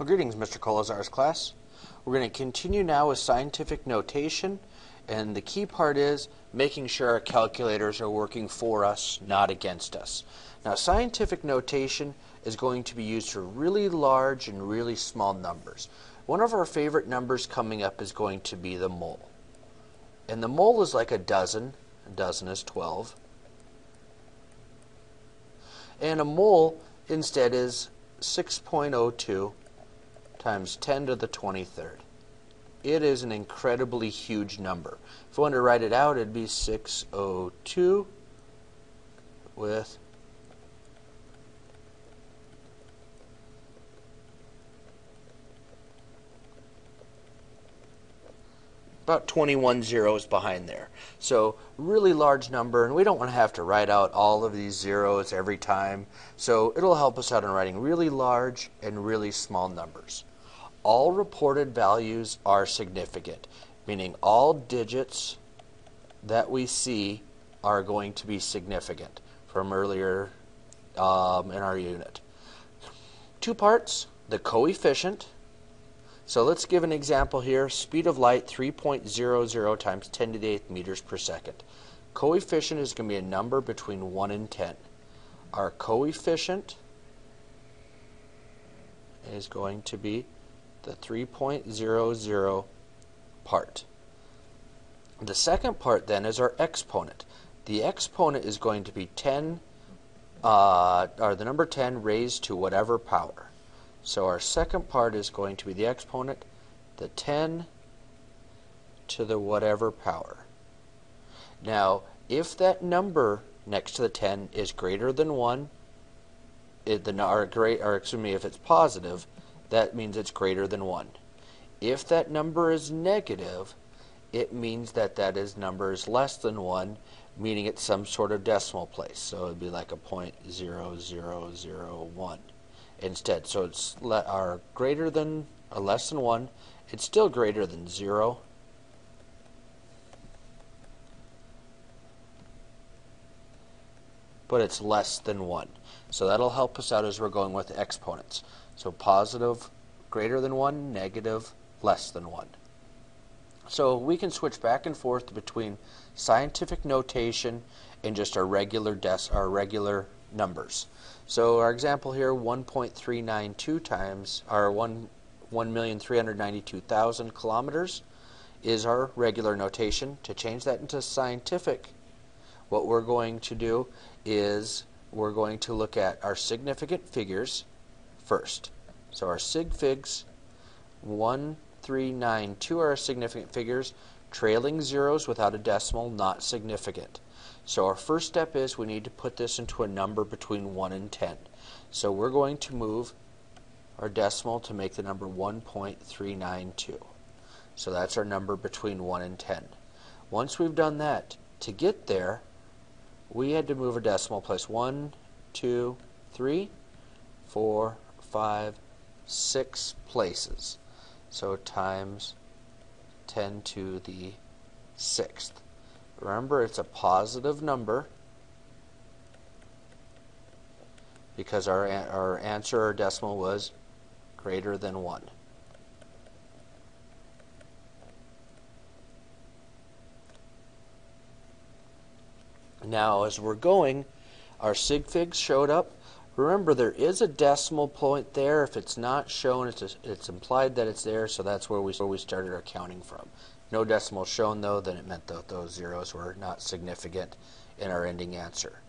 Well, greetings, Mr. Colazar's class. We're going to continue now with scientific notation, and the key part is making sure our calculators are working for us, not against us. Now, scientific notation is going to be used for really large and really small numbers. One of our favorite numbers coming up is going to be the mole. And the mole is like a dozen is 12. And a mole instead is 6.02 times 10 to the 23rd. It is an incredibly huge number. If I wanted to write it out, it'd be 602 with about 21 zeros behind there. So really large number, and we don't want to have to write out all of these zeros every time. So it'll help us out in writing really large and really small numbers. All reported values are significant, meaning all digits that we see are going to be significant from earlier in our unit. Two parts, the coefficient. So let's give an example here. Speed of light 3.00 times 10 to the 8th meters per second. Coefficient is going to be a number between 1 and 10. Our coefficient is going to be the 3.00 part. The second part then is our exponent. The exponent is going to be 10, or the number 10 raised to whatever power. So our second part is going to be the exponent, the 10 to the whatever power. Now, if that number next to the 10 is greater than 1, if it's positive, that means it's greater than 1. If that number is negative, it means that number is less than 1, meaning it's some sort of decimal place. So it would be like a 0.0001 instead. So it's greater than or less than 1. It's still greater than 0. But it's less than 1. So that'll help us out as we're going with exponents. So positive, greater than 1, negative, less than 1. So we can switch back and forth between scientific notation and just our regular numbers. So our example here, 1.392 times, or 1,392,000 kilometers is our regular notation. To change that into scientific, what we're going to do is we're going to look at our significant figures first. So our sig figs, 1392 are our significant figures. Trailing zeros without a decimal, not significant. So our first step is we need to put this into a number between 1 and 10. So we're going to move our decimal to make the number 1.392. So that's our number between 1 and 10. Once we've done that, to get there, we had to move a decimal place 1, 2, 3, 4, 5, 6 places. So times 10 to the 6th. Remember, it's a positive number because our answer, our decimal, was greater than 1. Now, as we're going, our sig figs showed up. Remember, there is a decimal point there. If it's not shown, it's implied that it's there, so that's where we started our counting from. No decimal shown, though, then it meant that those zeros were not significant in our ending answer.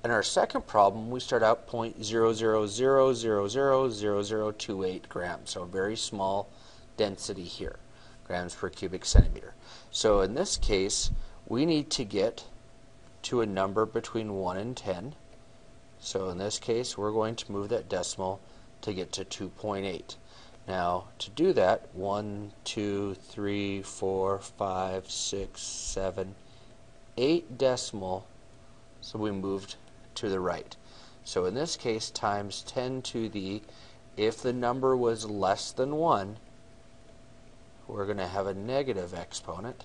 In our second problem, we start out 0.000000028 grams, so a very small density here, grams per cubic centimeter. So in this case, we need to get to a number between 1 and 10. So in this case, we're going to move that decimal to get to 2.8. Now, to do that, 1, 2, 3, 4, 5, 6, 7, 8 decimal, so we moved to the right. So in this case, times 10 to the, if the number was less than 1, we're going to have a negative exponent,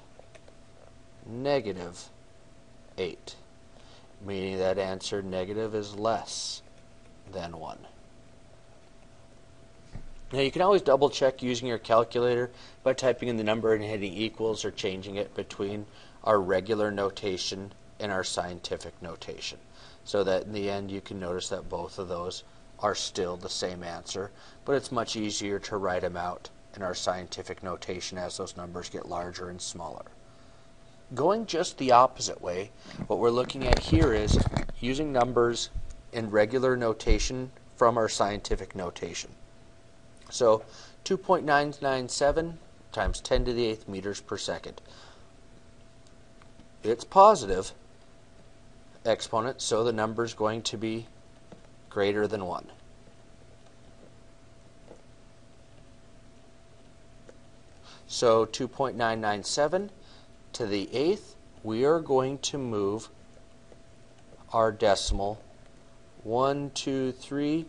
negative 8, meaning that answer negative is less than 1. Now you can always double check using your calculator by typing in the number and hitting equals or changing it between our regular notation and our scientific notation, so that in the end you can notice that both of those are still the same answer, but it's much easier to write them out in our scientific notation as those numbers get larger and smaller. Going just the opposite way, what we're looking at here is using numbers in regular notation from our scientific notation. So 2.997 times 10 to the 8th meters per second. It's positive exponent, so the number is going to be greater than 1. So 2.997 to the 8th, we are going to move our decimal 1, 2, 3,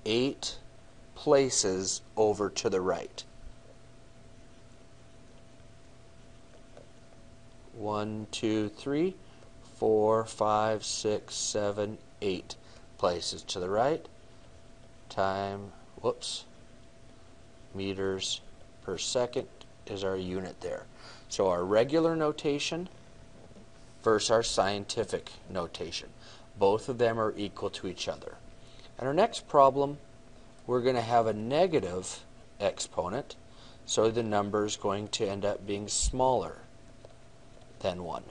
8 places over to the right. 1, 2, 3, 4, 5, 6, 7, 8 places to the right. Meters per second is our unit there. So our regular notation versus our scientific notation. Both of them are equal to each other. And our next problem, we're going to have a negative exponent, so the number is going to end up being smaller than 1.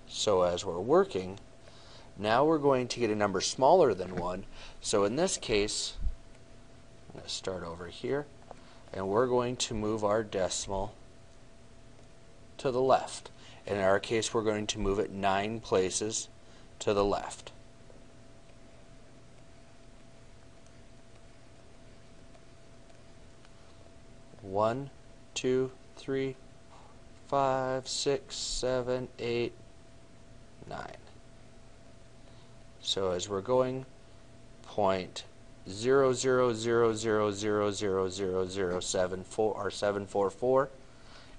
So as we're working, now we're going to get a number smaller than 1. So in this case, I'm going to start over here, and we're going to move our decimal to the left. In our case, we're going to move it 9 places to the left. One, 2, 3, 5, 6, 7, 8, 9. So as we're going, 0.0000000074 or 744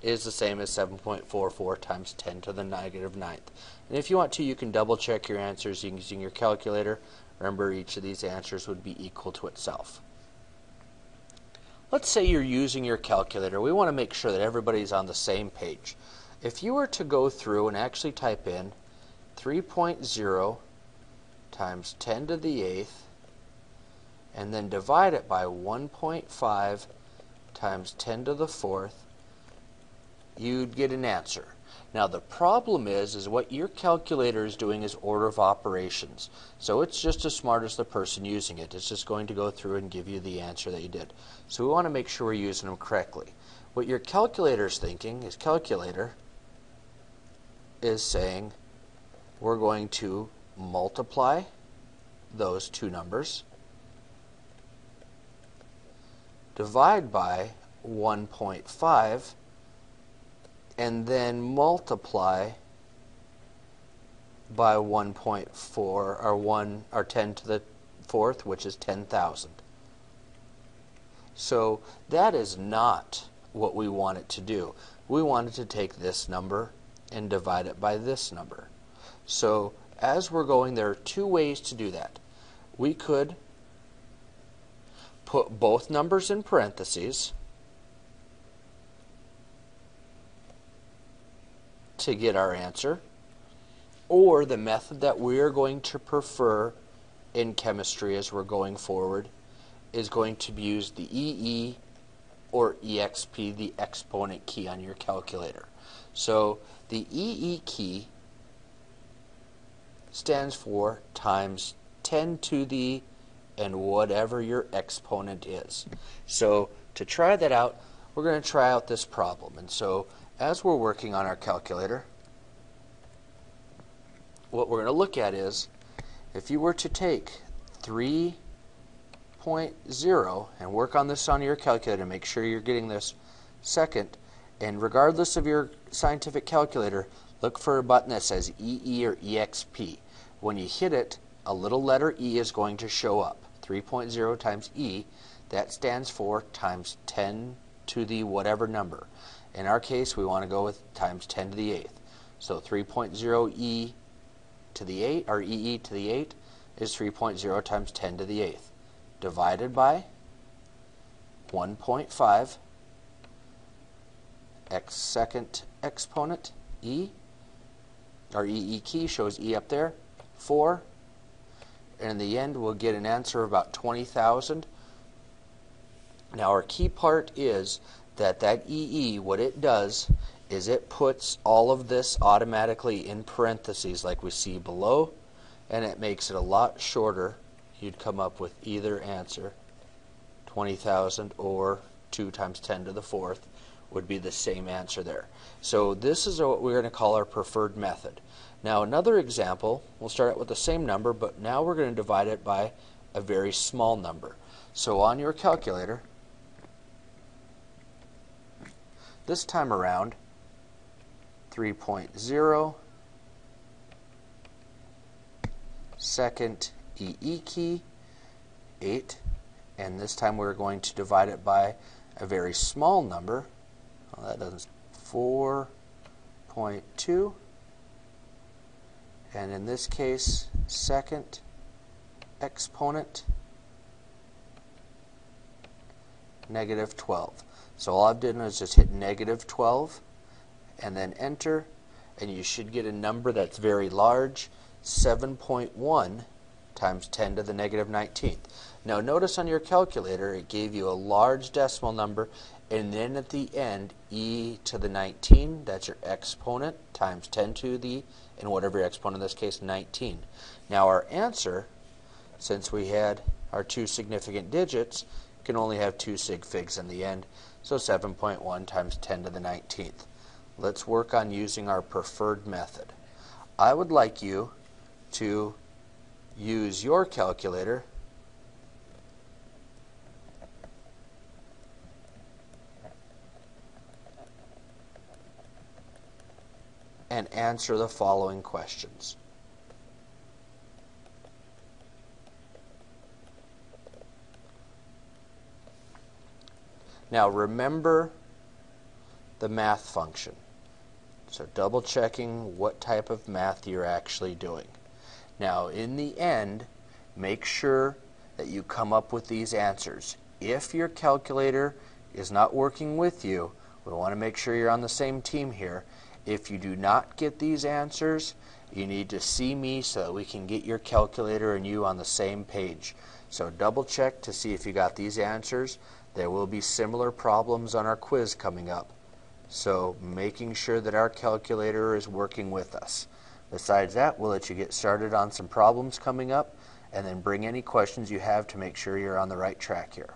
is the same as 7.44 times 10 to the negative 9th. And if you want to, you can double check your answers using your calculator. Remember, each of these answers would be equal to itself. Let's say you're using your calculator. We want to make sure that everybody's on the same page. If you were to go through and actually type in 3.0 times 10 to the 8th and then divide it by 1.5 times 10 to the 4th, you'd get an answer. Now the problem is what your calculator is doing is order of operations. So it's just as smart as the person using it. It's just going to go through and give you the answer that you did. So we want to make sure we're using them correctly. What your calculator is thinking is calculator is saying we're going to multiply those two numbers, divide by 1.5, and then multiply by 1.4 or 10 to the 4th, which is 10,000. So that is not what we want it to do. We want it to take this number and divide it by this number. So as we're going, there are two ways to do that. We could put both numbers in parentheses to get our answer, or the method that we're going to prefer in chemistry as we're going forward is going to use the EE or EXP, the exponent key on your calculator. So the EE key stands for times 10 to the and whatever your exponent is. So to try that out, we're going to try out this problem. And so as we're working on our calculator, what we're going to look at is if you were to take 3.0 and work on this on your calculator, make sure you're getting this second, and regardless of your scientific calculator, look for a button that says EE or EXP. When you hit it, a little letter E is going to show up. 3.0 times E, that stands for times 10 to the whatever number. In our case, we want to go with times 10 to the 8th. So 3.0 E to the 8, or EE to the 8, is 3.0 times 10 to the 8th. divided by 1.5 x second exponent e, our EE key shows E up there, 4, and in the end we'll get an answer of about 20,000. Now our key part is that EE, what it does is it puts all of this automatically in parentheses like we see below, and it makes it a lot shorter. You'd come up with either answer, 20,000 or 2 times 10 to the 4th would be the same answer there. So this is what we're going to call our preferred method. Now another example, we'll start out with the same number, but now we're going to divide it by a very small number. So on your calculator, this time around, 3.0, second EE key, 8, and this time we're going to divide it by a very small number. Well, that doesn't, 4.2, and in this case, second exponent, negative 12. So all I've done is just hit negative 12 and then enter, and you should get a number that's very large, 7.1 times 10 to the negative 19th. Now notice on your calculator it gave you a large decimal number, and then at the end, e to the 19, that's your exponent, times 10 to the, and whatever your exponent in this case, 19. Now our answer, since we had our 2 significant digits, can only have 2 sig figs in the end, so 7.1 times 10 to the 19th. Let's work on using our preferred method. I would like you to use your calculator and answer the following questions. Now remember the math function. So double checking what type of math you're actually doing. Now in the end, make sure that you come up with these answers. If your calculator is not working with you, we want to make sure you're on the same team here. If you do not get these answers, you need to see me so that we can get your calculator and you on the same page. So double check to see if you got these answers. There will be similar problems on our quiz coming up. So making sure that our calculator is working with us. Besides that, we'll let you get started on some problems coming up, and then bring any questions you have to make sure you're on the right track here.